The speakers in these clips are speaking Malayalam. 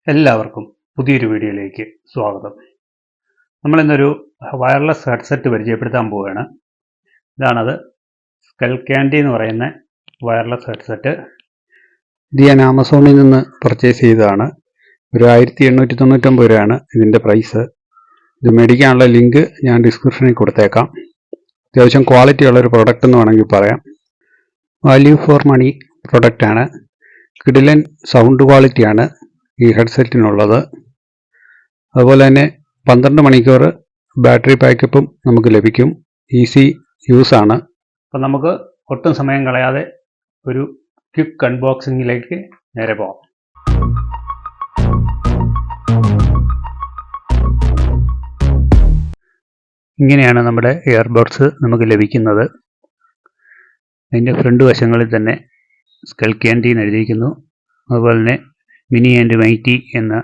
എല്ലാവർക്കും പുതിയൊരു വീഡിയോയിലേക്ക് സ്വാഗതം. നമ്മൾ ഇന്നൊരു വയർലെസ് ഹെഡ്സെറ്റ് പരിചയപ്പെടുത്താൻ പോവുകയാണ്. ഇതാണത്, സ്കൽക്യാൻഡി എന്ന് പറയുന്ന വയർലെസ് ഹെഡ്സെറ്റ്. ഇത് ഞാൻ ആമസോണിൽ നിന്ന് പർച്ചേസ് ചെയ്തതാണ്. ഒരു 1899 രൂപയാണ് ഇതിൻ്റെ പ്രൈസ്. ഇത് മേടിക്കാനുള്ള ലിങ്ക് ഞാൻ ഡിസ്ക്രിപ്ഷനിൽ കൊടുത്തേക്കാം. അത്യാവശ്യം ക്വാളിറ്റി ഉള്ളൊരു പ്രൊഡക്റ്റ് എന്ന് വേണമെങ്കിൽ പറയാം. വാല്യൂ ഫോർ മണി പ്രൊഡക്റ്റാണ്. കിടിലൻ സൗണ്ട് ക്വാളിറ്റിയാണ് ഈ ഹെഡ്സെറ്റിനുള്ളത്. അതുപോലെ തന്നെ 12 മണിക്കൂർ ബാറ്ററി ബാക്കപ്പും നമുക്ക് ലഭിക്കും. ഈസി യൂസ് ആണ്. അപ്പം നമുക്ക് ഒട്ടും സമയം കളയാതെ ഒരു ക്വിക്ക് അൺബോക്സിങ്ങിലേക്ക് നേരെ പോകാം. ഇങ്ങനെയാണ് നമ്മുടെ ഇയർബഡ്സ് നമുക്ക് ലഭിക്കുന്നത്. അതിൻ്റെ ഫ്രണ്ട് വശങ്ങളിൽ തന്നെ സ്കൽക്യാൻഡി എന്ന് എഴുതിയിരിക്കുന്നു. അതുപോലെ തന്നെ മിനി ആൻഡ് മൈറ്റി എന്ന്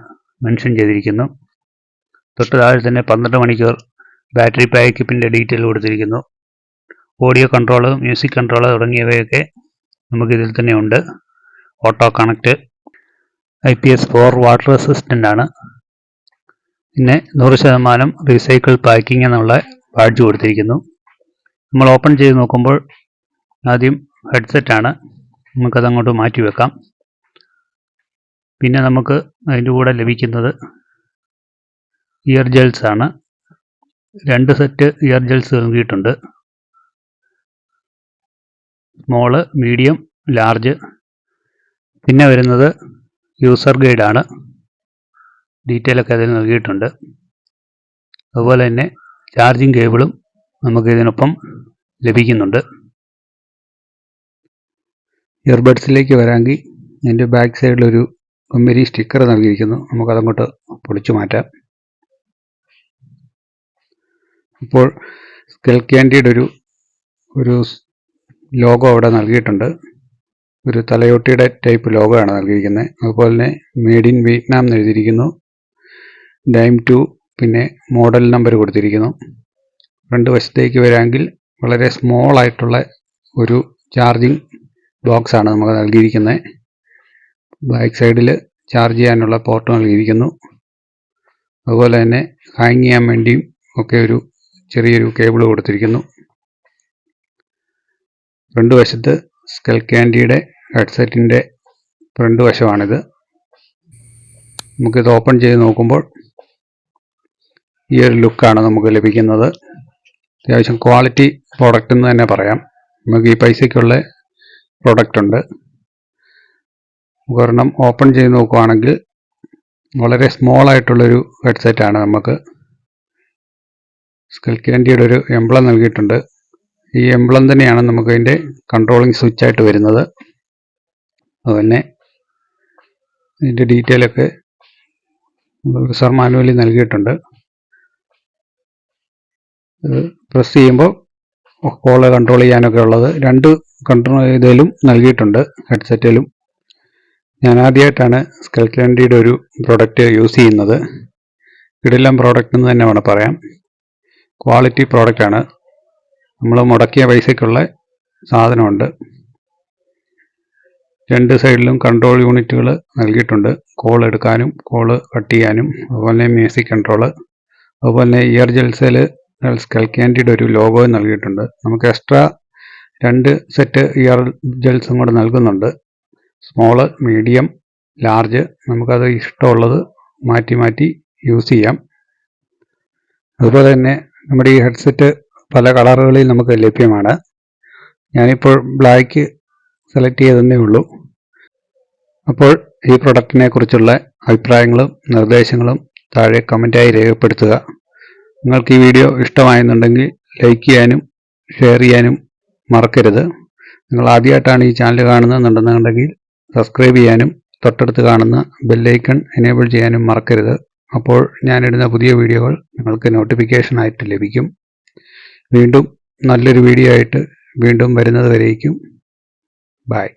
മെൻഷൻ ചെയ്തിരിക്കുന്നു. തൊട്ട് താഴെ തന്നെ 12 മണിക്കൂർ ബാറ്ററി ബാക്കപ്പിൻ്റെ ഡീറ്റെയിൽ കൊടുത്തിരിക്കുന്നു. ഓഡിയോ കൺട്രോള്, മ്യൂസിക് കൺട്രോള് തുടങ്ങിയവയൊക്കെ നമുക്കിതിൽ തന്നെ ഉണ്ട്. Auto connect, IPS4 water resistant ആണ്. പിന്നെ 100% റീസൈക്കിൾ പാക്കിംഗ് എന്നുള്ള ബാഡ്ജ് കൊടുത്തിരിക്കുന്നു. നമ്മൾ ഓപ്പൺ ചെയ്ത് നോക്കുമ്പോൾ ആദ്യം ഹെഡ്സെറ്റാണ്. നമുക്കതങ്ങോട്ട് മാറ്റി വെക്കാം. പിന്നെ നമുക്ക് അതിൻ്റെ കൂടെ ലഭിക്കുന്നത് ഇയർ ജെൽസ് ആണ്. 2 സെറ്റ് ഇയർ ജെൽസ് നൽകിയിട്ടുണ്ട്. Small, medium, large. പിന്നെ വരുന്നത് യൂസർ ഗൈഡാണ്. ഡീറ്റെയിലൊക്കെ അതിൽ നൽകിയിട്ടുണ്ട്. അതുപോലെ തന്നെ ചാർജിങ് കേബിളും നമുക്ക് ഇതിനൊപ്പം ലഭിക്കുന്നുണ്ട്. ഇയർബഡ്സിലേക്ക് വരാമെങ്കിൽ അതിൻ്റെ ബാക്ക് സൈഡിലൊരു കമ്പനി സ്റ്റിക്കർ നൽകിയിരിക്കുന്നു. നമുക്കതങ്ങോട്ട് പൊളിച്ചു മാറ്റാം. ഇപ്പോൾ സ്കൽക്യാൻഡിയുടെ ഒരു ലോഗോ അവിടെ നൽകിയിട്ടുണ്ട്. ഒരു തലയോട്ടിയുടെ ടൈപ്പ് ലോഗോ ആണ് നൽകിയിരിക്കുന്നത്. അതുപോലെ തന്നെ മെയ്ഡ് ഇൻ വിയറ്റ്നാം എന്ന് എഴുതിയിരിക്കുന്നു. ഡൈം 2, പിന്നെ മോഡൽ നമ്പർ കൊടുത്തിരിക്കുന്നു. ഫ്രണ്ട് വശത്തേക്ക് വരാമെങ്കിൽ വളരെ സ്മോൾ ആയിട്ടുള്ള ഒരു ചാർജിങ് ബോക്സ് ആണ് നമുക്ക് നൽകിയിരിക്കുന്നത്. ബാക്ക് സൈഡിൽ ചാർജ് ചെയ്യാനുള്ള പോർട്ട് നൽകിയിരിക്കുന്നു. അതുപോലെ തന്നെ ഹാങ് ചെയ്യാൻ വേണ്ടിയും ഒക്കെ ഒരു ചെറിയൊരു കേബിൾ കൊടുത്തിരിക്കുന്നു. ഫ്രണ്ട് വശത്ത് സ്കൽക്യാൻഡിയുടെ ഹെഡ്സെറ്റിൻ്റെ ഫ്രണ്ട് വശമാണിത്. നമുക്കിത് ഓപ്പൺ ചെയ്ത് നോക്കുമ്പോൾ ഈ ഒരു ലുക്കാണ് നമുക്ക് ലഭിക്കുന്നത്. അത്യാവശ്യം ക്വാളിറ്റി പ്രോഡക്റ്റ് എന്ന് തന്നെ പറയാം. നമുക്ക് ഈ പൈസയ്ക്കുള്ള പ്രോഡക്റ്റ് ഉണ്ട്. ഒരെണ്ണം ഓപ്പൺ ചെയ്ത് നോക്കുകയാണെങ്കിൽ വളരെ സ്മോൾ ആയിട്ടുള്ളൊരു ഹെഡ്സെറ്റാണ്. നമുക്ക് സ്കൽക്യാൻഡിയുടെ ഒരു എംബ്ലം നൽകിയിട്ടുണ്ട്. ഈ എംബ്ലം തന്നെയാണ് നമുക്ക് അതിൻ്റെ കൺട്രോളിങ് സ്വിച്ചായിട്ട് വരുന്നത്. അതുതന്നെ ഇതിൻ്റെ ഡീറ്റെയിലൊക്കെ യൂസർ മാനുവലിൽ നൽകിയിട്ടുണ്ട്. പ്രസ് ചെയ്യുമ്പോൾ കോള് കൺട്രോൾ ചെയ്യാനൊക്കെ ഉള്ളത് 2 കൺട്രോൾ ഇതിലും നൽകിയിട്ടുണ്ട്. ഹെഡ്സെറ്റിലും ഞാൻ ആദ്യമായിട്ടാണ് സ്കൽക്യാൻഡിയുടെ ഒരു പ്രോഡക്റ്റ് യൂസ് ചെയ്യുന്നത്. കിടിലൻ പ്രോഡക്റ്റ് എന്ന് തന്നെ വേണം പറയാം. ക്വാളിറ്റി പ്രോഡക്റ്റാണ്. നമ്മൾ മുടക്കിയ പൈസയ്ക്കുള്ള സാധനമുണ്ട്. 2 സൈഡിലും കൺട്രോൾ യൂണിറ്റുകൾ നൽകിയിട്ടുണ്ട്. കോൾ എടുക്കാനും കോൾ കട്ട് ചെയ്യാനും. അതുപോലെ മ്യൂസിക് കൺട്രോള്. അതുപോലെ ഇയർ ജെൽസിൽ സ്കൽക്യാൻഡിയുടെ ഒരു ലോഗോയും നൽകിയിട്ടുണ്ട്. നമുക്ക് എക്സ്ട്രാ 2 സെറ്റ് ഇയർ ജെൽസും കൂടെ നൽകുന്നുണ്ട്. Small, medium, large. നമുക്കത് ഇഷ്ടമുള്ളത് മാറ്റി മാറ്റി യൂസ് ചെയ്യാം. അതുപോലെ തന്നെ നമ്മുടെ ഈ ഹെഡ്സെറ്റ് പല കളറുകളിൽ നമുക്ക് ലഭ്യമാണ്. ഞാനിപ്പോൾ ബ്ലാക്ക് സെലക്ട് ചെയ്തതേ ഉള്ളൂ. അപ്പോൾ ഈ പ്രൊഡക്റ്റിനെ കുറിച്ചുള്ള അഭിപ്രായങ്ങളും നിർദ്ദേശങ്ങളും താഴെ കമൻറ്റായി രേഖപ്പെടുത്തുക. നിങ്ങൾക്ക് ഈ വീഡിയോ ഇഷ്ടമായെന്നുണ്ടെങ്കിൽ ലൈക്ക് ചെയ്യാനും ഷെയർ ചെയ്യാനും മറക്കരുത്. നിങ്ങൾ ആദ്യമായിട്ടാണ് ഈ ചാനൽ കാണുന്നതെന്നുണ്ടെന്നുണ്ടെങ്കിൽ സബ്സ്ക്രൈബ് ചെയ്യാനും തൊട്ടടുത്ത് കാണുന്ന ബെല്ലൈക്കൺ എനേബിൾ ചെയ്യാനും മറക്കരുത്. അപ്പോൾ ഞാനിടുന്ന പുതിയ വീഡിയോകൾ നിങ്ങൾക്ക് നോട്ടിഫിക്കേഷനായിട്ട് ലഭിക്കും. വീണ്ടും നല്ലൊരു വീഡിയോ ആയിട്ട് വീണ്ടും വരുന്നത് വരേക്കും ബൈ.